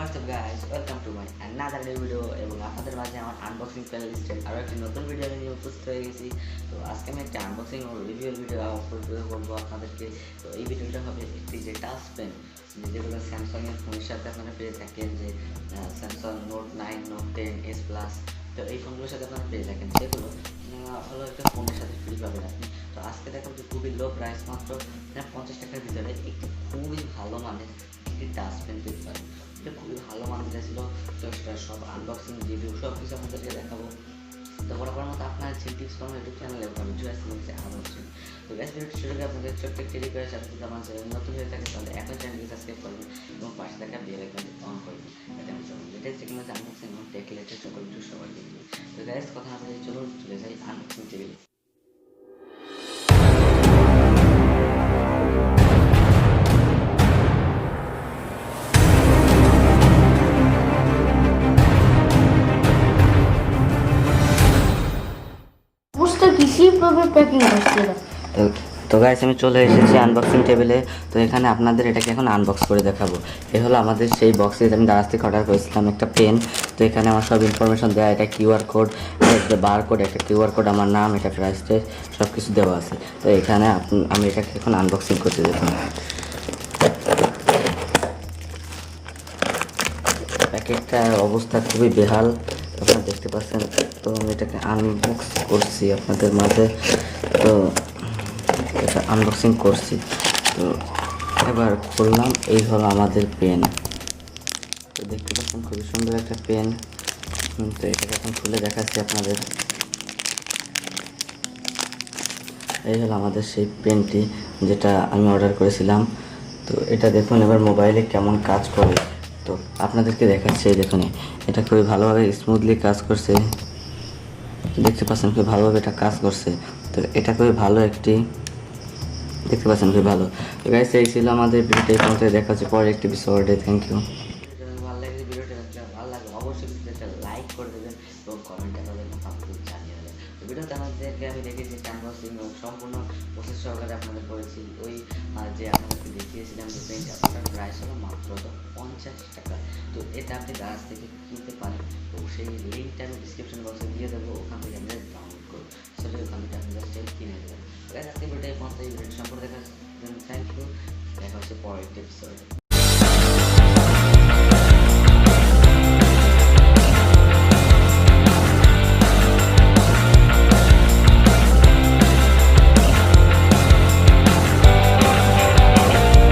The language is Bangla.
What's up guys, welcome to my another new video এবং আপনাদের মাঝে আমার আনবক্সিং প্লেলিস্টের আরও একটি নতুন ভিডিও নিয়ে উপস্থিত হয়ে গেছি। তো আজকে আমি একটা আনবক্সিং ও রিভিউ ভিডিও আপলোড করবো আপনাদেরকে। তো এই ভিডিওটা হবে একটি যে টাচ পেন যেগুলো স্যামসাংয়ের ফোনের সাথে আপনারা পেয়ে থাকেন, যে Samsung note 9, note 10, S plus. তো এই ফোনগুলোর সাথে আপনারা পেয়ে থাকেন, সেগুলো হলো একটা ফোনের সাথে ফ্রি পাবেন আপনি। তো আজকে দেখুন যে খুবই লো প্রাইস, মাত্র 50 টাকার ভিতরে একটি খুবই ভালো মানের একটি টাচ পেন পেতে পারেন। এটা খুবই ভালো মানের ছিল। তো সেটা সব আনবক্সিং রিভিউ সব কিছু আপনাদেরকে দেখাবো। তো বরাবর মতো আপনার যে টিপস পাবেন ইউটিউব চ্যানেলে আমি জুহায়ার সালিমকে আনবক্সিং। তো গ্যাস ভিডিওটি শুরু করে আপনাদের ছোট্ট একটি রিকোয়েস্ট, সাথে যদি আমার চ্যানেল নতুন হয়ে থাকে তাহলে এখন চ্যানেলটি সাবস্ক্রাইব করবেন এবং পাশে থাকা বেল আইকনটি অন করবেন, যাতে আমি সকল লেটেস্ট টেকনোলজি আনবক্সিং এবং টেক রিলেটেড সকল ভিডিও সবার দেখি। তো গ্যাস কথা না বলে চলুন চলে যাই আনবক্সিং টেবিলে। তো গাইস আমি চলে এসেছি আনবক্সিং টেবিলে। তো এখানে আপনাদের এটাকে এখন আনবক্স করে দেখাবো। এ হলো আমাদের সেই বক্সে আমি দারাজ থেকে অর্ডার করেছিলাম একটা পেন। তো এখানে আমার সব ইনফরমেশন দেওয়া, এটা কিউআর কোড, একটা বার কোড, একটা কিউআর কোড, আমার নাম, এটা প্রাইস টেস্ট সব কিছু দেওয়া আছে। তো এখানে আমি এটাকে এখন আনবক্সিং করতে দেখুন। প্যাকেটটার অবস্থা খুবই বেহাল, আপনারা দেখতে পাচ্ছেন। তো আমি এটাকে আনবক্স করছি আপনাদের মাঝে। তো এটা আনবক্সিং করছি, তো এবার খুললাম। এই হলো আমাদের পেন। তো দেখতে পাচ্ছেন খুবই সুন্দর একটা পেন। তো এটাকে এখন খুলে দেখাচ্ছি আপনাদের। এই হলো আমাদের সেই পেনটি যেটা আমি অর্ডার করেছিলাম। তো এটা দেখুন এবার মোবাইলে কেমন কাজ করে। তো আপনাদেরকে দেখাচ্ছি, দেখুন এটা খুবই ভালোভাবে স্মুথলি কাজ করছে। দেখতে পাচ্ছেন খুবই ভালোভাবে এটা কাজ করছে। তো এটা খুবই ভালো একটি, দেখতে পাচ্ছেন খুবই ভালো। তো গাইস এই ছিল আমাদের ভিডিওটা, এই পর্যন্ত দেখা হচ্ছে পরের একটি এপিসোডে। Thank you. ভালো লাগলে ভিডিওটা ভালো লাগে অবশ্যই ভিডিওটা লাইক করে দেবেন এবং কমেন্টে তাদের মতামত জানিয়ে দেবেন। তো ভিডিওতে আমাদেরকে আমি দেখেছি আনবক্সিং সম্পূর্ণ প্রসেস সহকারে আপনাদের করেছি। ওই যে আপনাদেরকে দেখিয়েছিলাম যে পেনটা, ওটার প্রাইস হলো মাত্র 50 টাকা। তো এটা আপনি দারাজ থেকে কিনতে পারেন। তো সেই লিঙ্কটা আমি ডিসক্রিপশন বক্সে দিয়ে দেবো, ওখান থেকে আপনি ডাউনলোড করুন, সেটা ওখান থেকে আপনি জাস্ট কিনে দেবেন। আজকে ভিডিও এই পর্যন্ত, এই ভিডিও সম্পর্কে দেখা। থ্যাংক ইউ, দেখা হচ্ছে পরের এপিসোডে।